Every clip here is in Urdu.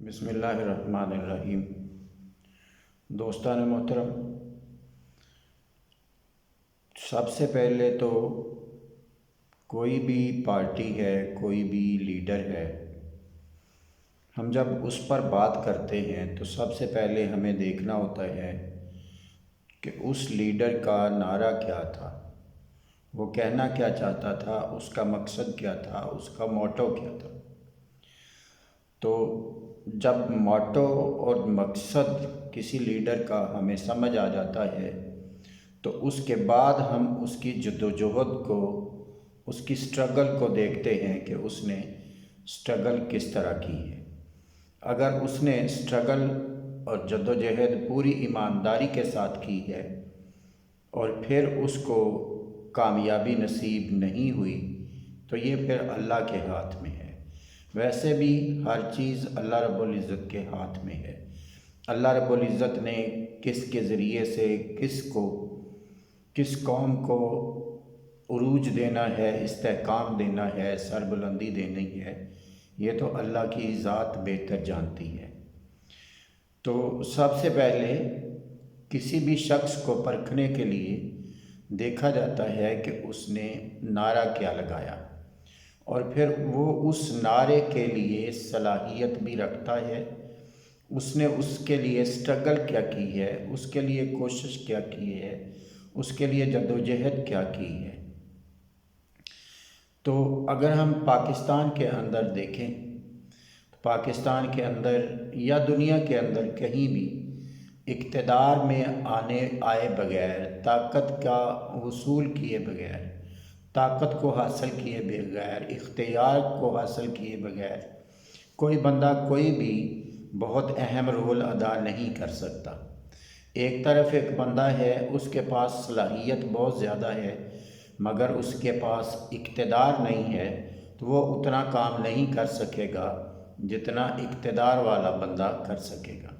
بسم اللہ الرحمن الرحیم۔ دوستان محترم، سب سے پہلے تو کوئی بھی پارٹی ہے، کوئی بھی لیڈر ہے، ہم جب اس پر بات کرتے ہیں تو سب سے پہلے ہمیں دیکھنا ہوتا ہے کہ اس لیڈر کا نعرہ کیا تھا، وہ کہنا کیا چاہتا تھا، اس کا مقصد کیا تھا، اس کا موٹو کیا تھا۔ تو جب موٹو اور مقصد کسی لیڈر کا ہمیں سمجھ آ جاتا ہے تو اس کے بعد ہم اس کی جدوجہد کو، اس کی سٹرگل کو دیکھتے ہیں کہ اس نے سٹرگل کس طرح کی ہے۔ اگر اس نے سٹرگل اور جدوجہد پوری ایمانداری کے ساتھ کی ہے اور پھر اس کو کامیابی نصیب نہیں ہوئی تو یہ پھر اللہ کے ہاتھ میں ہے۔ ویسے بھی ہر چیز اللہ رب العزت کے ہاتھ میں ہے۔ اللہ رب العزت نے کس کے ذریعے سے کس قوم کو عروج دینا ہے، استحکام دینا ہے، سربلندی دینی ہے، یہ تو اللہ کی ذات بہتر جانتی ہے۔ تو سب سے پہلے کسی بھی شخص کو پرکھنے کے لیے دیکھا جاتا ہے کہ اس نے نعرہ کیا لگایا، اور پھر وہ اس نعرے کے لیے صلاحیت بھی رکھتا ہے، اس نے اس کے لیے سٹرگل کیا کی ہے، اس کے لیے کوشش کیا کی ہے، اس کے لیے جدوجہد کیا کی ہے۔ تو اگر ہم پاکستان کے اندر دیکھیں تو پاکستان کے اندر یا دنیا کے اندر کہیں بھی اقتدار میں آئے بغیر، طاقت کا وصول کیے بغیر، طاقت کو حاصل کیے بغیر، اختیار کو حاصل کیے بغیر کوئی بندہ کوئی بھی بہت اہم رول ادا نہیں کر سکتا۔ ایک طرف ایک بندہ ہے، اس کے پاس صلاحیت بہت زیادہ ہے مگر اس کے پاس اقتدار نہیں ہے تو وہ اتنا کام نہیں کر سکے گا جتنا اقتدار والا بندہ کر سکے گا۔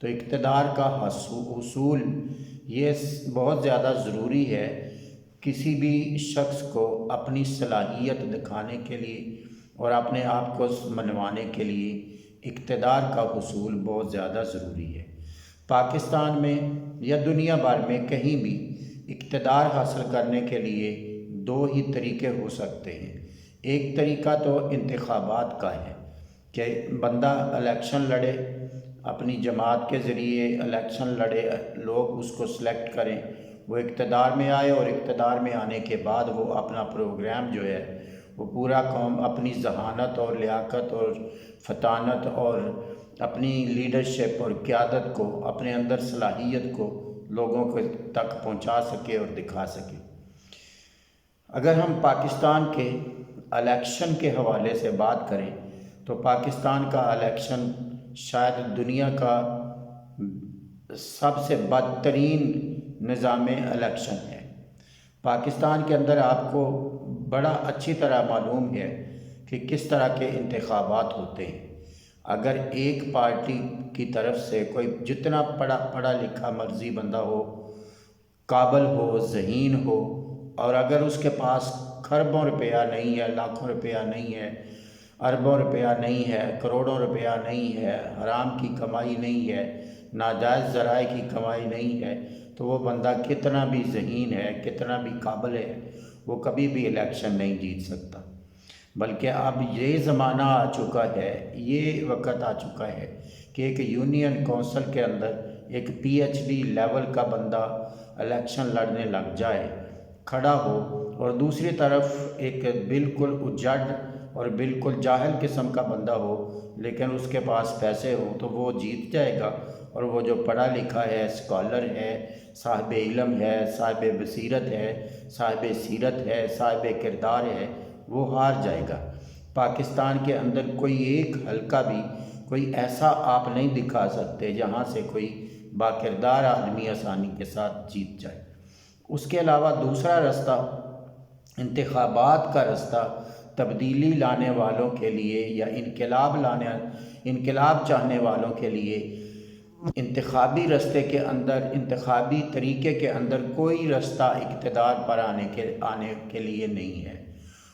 تو اقتدار کا حصول یہ بہت زیادہ ضروری ہے کسی بھی شخص کو اپنی صلاحیت دکھانے کے لیے اور اپنے آپ کو منوانے کے لیے اقتدار کا حصول بہت زیادہ ضروری ہے۔ پاکستان میں یا دنیا بھر میں کہیں بھی اقتدار حاصل کرنے کے لیے دو ہی طریقے ہو سکتے ہیں۔ ایک طریقہ تو انتخابات کا ہے کہ بندہ الیکشن لڑے، اپنی جماعت کے ذریعے الیکشن لڑے، لوگ اس کو سلیکٹ کریں، وہ اقتدار میں آئے اور اقتدار میں آنے کے بعد وہ اپنا پروگرام جو ہے وہ پورا قوم اپنی ذہانت اور لیاقت اور فطانت اور اپنی لیڈرشپ اور قیادت کو، اپنے اندر صلاحیت کو لوگوں کے تک پہنچا سکے اور دکھا سکے۔ اگر ہم پاکستان کے الیکشن کے حوالے سے بات کریں تو پاکستان کا الیکشن شاید دنیا کا سب سے بدترین نظام الیکشن ہے۔ پاکستان کے اندر آپ کو بڑا اچھی طرح معلوم ہے کہ کس طرح کے انتخابات ہوتے ہیں۔ اگر ایک پارٹی کی طرف سے کوئی جتنا پڑھا لکھا مرضی بندہ ہو، قابل ہو، ذہین ہو، اور اگر اس کے پاس کھربوں روپیہ نہیں ہے، لاکھوں روپیہ نہیں ہے، اربوں روپیہ نہیں ہے، کروڑوں روپیہ نہیں ہے، حرام کی کمائی نہیں ہے، ناجائز ذرائع کی کمائی نہیں ہے، تو وہ بندہ کتنا بھی ذہین ہے، کتنا بھی قابل ہے، وہ کبھی بھی الیکشن نہیں جیت سکتا۔ بلکہ اب یہ زمانہ آ چکا ہے، یہ وقت آ چکا ہے کہ ایک یونین کونسل کے اندر ایک پی ایچ ڈی لیول کا بندہ الیکشن لڑنے لگ جائے، کھڑا ہو، اور دوسری طرف ایک بالکل اجڑ اور بالکل جاہل قسم کا بندہ ہو لیکن اس کے پاس پیسے ہوں تو وہ جیت جائے گا، اور وہ جو پڑھا لکھا ہے، اسکالر ہے، صاحب علم ہے، صاحب بصیرت ہے، صاحب سیرت ہے، صاحب کردار ہے، وہ ہار جائے گا۔ پاکستان کے اندر کوئی ایک حلقہ بھی کوئی ایسا آپ نہیں دکھا سکتے جہاں سے کوئی باکردار آدمی آسانی کے ساتھ جیت جائے۔ اس کے علاوہ دوسرا رستہ، انتخابات کا رستہ، تبدیلی لانے والوں کے لیے یا انقلاب چاہنے والوں کے لیے انتخابی رستے کے اندر، انتخابی طریقے کے اندر کوئی رستہ اقتدار پر آنے کے لیے نہیں ہے۔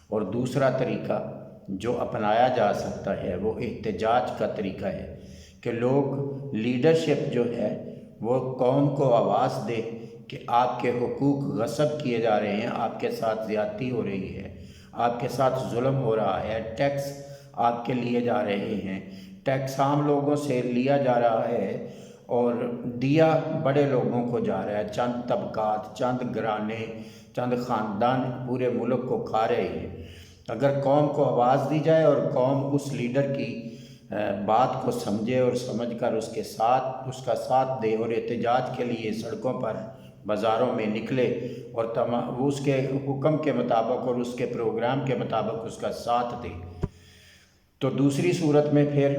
اور دوسرا طریقہ جو اپنایا جا سکتا ہے وہ احتجاج کا طریقہ ہے کہ لوگ لیڈرشپ جو ہے وہ قوم کو آواز دے کہ آپ کے حقوق غصب کیے جا رہے ہیں، آپ کے ساتھ زیادتی ہو رہی ہے، آپ کے ساتھ ظلم ہو رہا ہے، ٹیکس آپ کے لیے جا رہے ہیں، ٹیکس عام لوگوں سے لیا جا رہا ہے اور دیا بڑے لوگوں کو جا رہا ہے، چند طبقات، چند گھرانے، چند خاندان پورے ملک کو کھا رہے ہیں۔ اگر قوم کو آواز دی جائے اور قوم اس لیڈر کی بات کو سمجھے اور سمجھ کر اس کا ساتھ دے اور احتجاج کے لیے سڑکوں پر بازاروں میں نکلے اور وہ اس کے حکم کے مطابق اور اس کے پروگرام کے مطابق اس کا ساتھ دے، تو دوسری صورت میں پھر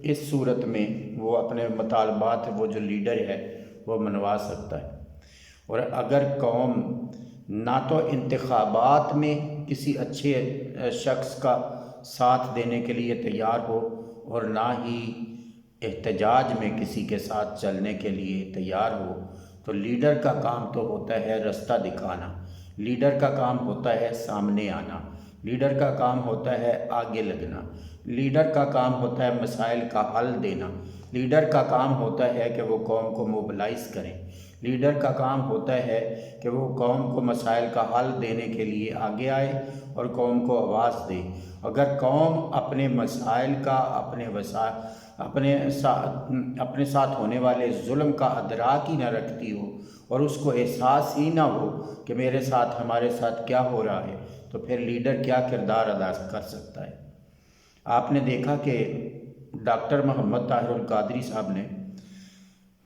اس صورت میں وہ اپنے مطالبات وہ جو لیڈر ہے وہ منوا سکتا ہے۔ اور اگر قوم نہ تو انتخابات میں کسی اچھے شخص کا ساتھ دینے کے لیے تیار ہو اور نہ ہی احتجاج میں کسی کے ساتھ چلنے کے لیے تیار ہو، تو لیڈر کا کام تو ہوتا ہے رستہ دکھانا، لیڈر کا کام ہوتا ہے سامنے آنا، لیڈر کا کام ہوتا ہے آگے لگنا، لیڈر کا کام ہوتا ہے مسائل کا حل دینا، لیڈر کا کام ہوتا ہے کہ وہ قوم کو موبلائز کریں، لیڈر کا کام ہوتا ہے کہ وہ قوم کو مسائل کا حل دینے کے لیے آگے آئے اور قوم کو آواز دے۔ اگر قوم اپنے مسائل کا اپنے ساتھ ہونے والے ظلم کا ادراک ہی نہ رکھتی ہو اور اس کو احساس ہی نہ ہو کہ میرے ساتھ ہمارے ساتھ کیا ہو رہا ہے، تو پھر لیڈر کیا کردار ادا کر سکتا ہے؟ آپ نے دیکھا کہ ڈاکٹر محمد طاہر القادری صاحب نے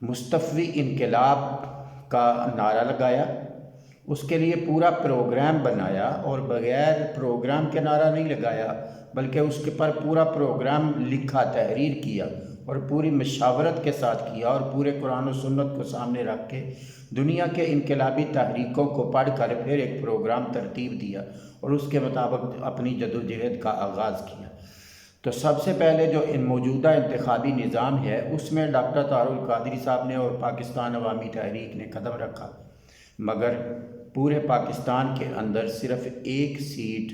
مستفوی انقلاب کا نعرہ لگایا، اس کے لیے پورا پروگرام بنایا اور بغیر پروگرام کے نعرہ نہیں لگایا بلکہ اس کے پر پورا پروگرام لکھا، تحریر کیا اور پوری مشاورت کے ساتھ کیا اور پورے قرآن و سنت کو سامنے رکھ کے دنیا کے انقلابی تحریکوں کو پڑھ کر پھر ایک پروگرام ترتیب دیا اور اس کے مطابق اپنی جدوجہد کا آغاز کیا۔ تو سب سے پہلے جو موجودہ انتخابی نظام ہے اس میں ڈاکٹر طاہر القادری صاحب نے اور پاکستان عوامی تحریک نے قدم رکھا، مگر پورے پاکستان کے اندر صرف ایک سیٹ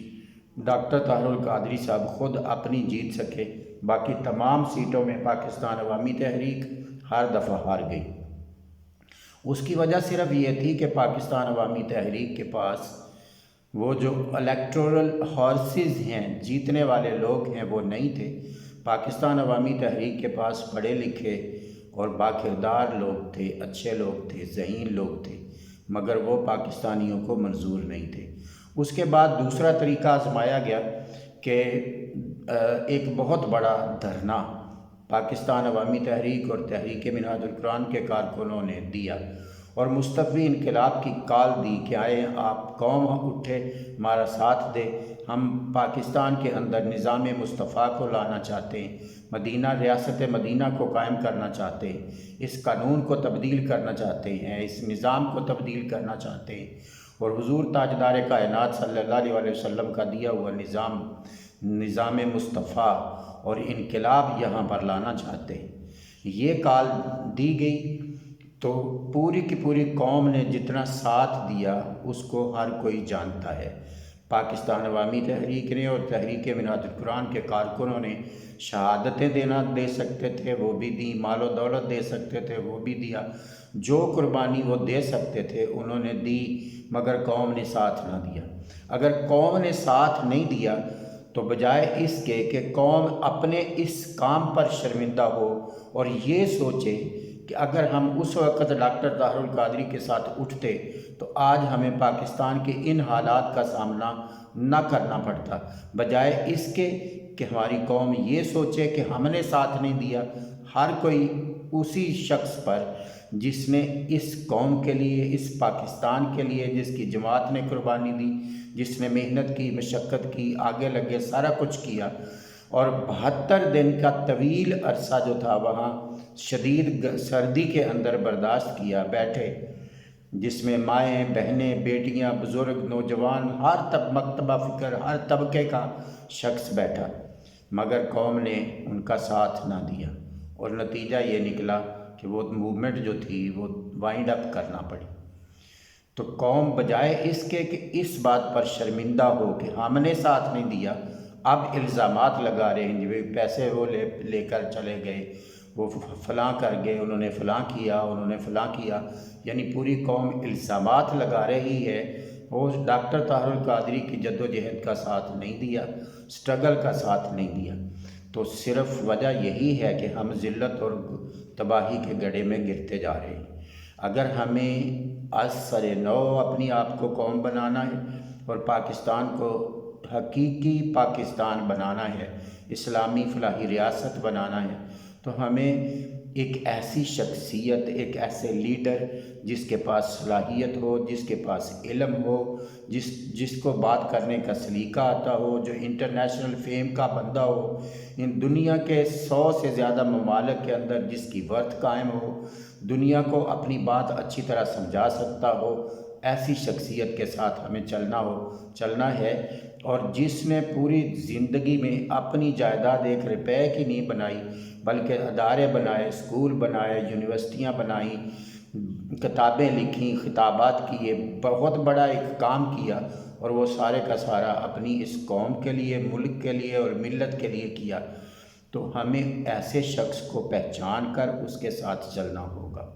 ڈاکٹر طاہر القادری صاحب خود اپنی جیت سکے، باقی تمام سیٹوں میں پاکستان عوامی تحریک ہر دفعہ ہار گئی۔ اس کی وجہ صرف یہ تھی کہ پاکستان عوامی تحریک کے پاس وہ جو الیکٹورل ہارسز ہیں، جیتنے والے لوگ ہیں، وہ نہیں تھے۔ پاکستان عوامی تحریک کے پاس پڑھے لکھے اور باکردار لوگ تھے، اچھے لوگ تھے، ذہین لوگ تھے، مگر وہ پاکستانیوں کو منظور نہیں تھے۔ اس کے بعد دوسرا طریقہ آزمایا گیا کہ ایک بہت بڑا دھرنا پاکستان عوامی تحریک اور تحریک منہاج القرآن کے کارکنوں نے دیا اور مستفوی انقلاب کی کال دی کہ آئے آپ قوم اٹھے، ہمارا ساتھ دے، ہم پاکستان کے اندر نظام مصطفیٰ کو لانا چاہتے ہیں، مدینہ ریاست مدینہ کو قائم کرنا چاہتے ہیں، اس قانون کو تبدیل کرنا چاہتے ہیں، اس نظام کو تبدیل کرنا چاہتے ہیں اور حضور تاجدار کائنات صلی اللہ علیہ وسلم کا دیا ہوا نظام مصطفیٰ اور انقلاب یہاں پر لانا چاہتے ہیں۔ یہ کال دی گئی تو پوری کی پوری قوم نے جتنا ساتھ دیا اس کو ہر کوئی جانتا ہے۔ پاکستان عوامی تحریک نے اور تحریک منہاج القرآن کے کارکنوں نے شہادتیں دے سکتے تھے وہ بھی دی، مال و دولت دے سکتے تھے وہ بھی دیا، جو قربانی وہ دے سکتے تھے انہوں نے دی، مگر قوم نے ساتھ نہ دیا۔ اگر قوم نے ساتھ نہیں دیا تو بجائے اس کے کہ قوم اپنے اس کام پر شرمندہ ہو اور یہ سوچے کہ اگر ہم اس وقت ڈاکٹر طاہر القادری کے ساتھ اٹھتے تو آج ہمیں پاکستان کے ان حالات کا سامنا نہ کرنا پڑتا، بجائے اس کے کہ ہماری قوم یہ سوچے کہ ہم نے ساتھ نہیں دیا، ہر کوئی اسی شخص پر جس نے اس قوم کے لیے، اس پاکستان کے لیے، جس کی جماعت نے قربانی دی، جس نے محنت کی، مشقت کی، آگے لگے، سارا کچھ کیا اور 72 دن کا طویل عرصہ جو تھا وہاں شدید سردی کے اندر برداشت کیا، بیٹھے، جس میں مائیں، بہنیں، بیٹیاں، بزرگ، نوجوان، ہر مکتبہ فکر، ہر طبقے کا شخص بیٹھا، مگر قوم نے ان کا ساتھ نہ دیا اور نتیجہ یہ نکلا کہ وہ موومنٹ جو تھی وہ وائنڈ اپ کرنا پڑی۔ تو قوم بجائے اس کے کہ اس بات پر شرمندہ ہو کہ ہم نے ساتھ نہیں دیا، اب الزامات لگا رہے ہیں جی پیسے وہ لے کر چلے گئے، وہ فلاں کر گئے، انہوں نے فلاں کیا، انہوں نے فلاں کیا، یعنی پوری قوم الزامات لگا رہی ہے۔ وہ ڈاکٹر طاہر القادری کی جد و جہد کا ساتھ نہیں دیا، سٹرگل کا ساتھ نہیں دیا، تو صرف وجہ یہی ہے کہ ہم ذلت اور تباہی کے گڑھے میں گرتے جا رہے ہیں۔ اگر ہمیں از سر نو اپنی آپ کو قوم بنانا ہے اور پاکستان کو حقیقی پاکستان بنانا ہے، اسلامی فلاحی ریاست بنانا ہے، تو ہمیں ایک ایسی شخصیت، ایک ایسے لیڈر جس کے پاس صلاحیت ہو، جس کے پاس علم ہو، جس کو بات کرنے کا سلیقہ آتا ہو، جو انٹرنیشنل فیم کا بندہ ہو، ان دنیا کے 100 سے زیادہ ممالک کے اندر جس کی ورث قائم ہو، دنیا کو اپنی بات اچھی طرح سمجھا سکتا ہو، ایسی شخصیت کے ساتھ ہمیں چلنا ہے، اور جس نے پوری زندگی میں اپنی جائیداد 1 روپے کی نہیں بنائی، بلکہ ادارے بنائے، اسکول بنائے، یونیورسٹیاں بنائیں، کتابیں لکھیں، خطابات کیے، بہت بڑا ایک کام کیا، اور وہ سارے کا سارا اپنی اس قوم کے لیے، ملک کے لیے اور ملت کے لیے کیا، تو ہمیں ایسے شخص کو پہچان کر اس کے ساتھ چلنا ہوگا۔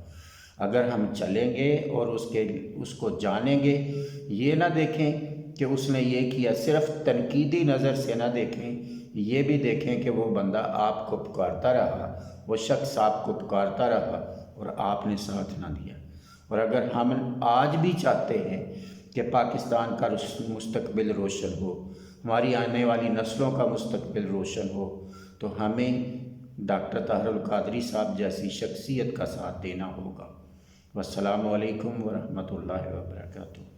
اگر ہم چلیں گے اور اس کو جانیں گے، یہ نہ دیکھیں کہ اس نے یہ کیا، صرف تنقیدی نظر سے نہ دیکھیں، یہ بھی دیکھیں کہ وہ بندہ آپ کو پکارتا رہا، وہ شخص آپ کو پکارتا رہا اور آپ نے ساتھ نہ دیا۔ اور اگر ہم آج بھی چاہتے ہیں کہ پاکستان کا مستقبل روشن ہو، ہماری آنے والی نسلوں کا مستقبل روشن ہو، تو ہمیں ڈاکٹر طاہر القادری صاحب جیسی شخصیت کا ساتھ دینا ہوگا۔ والسلام علیکم ورحمۃ اللہ وبرکاتہ۔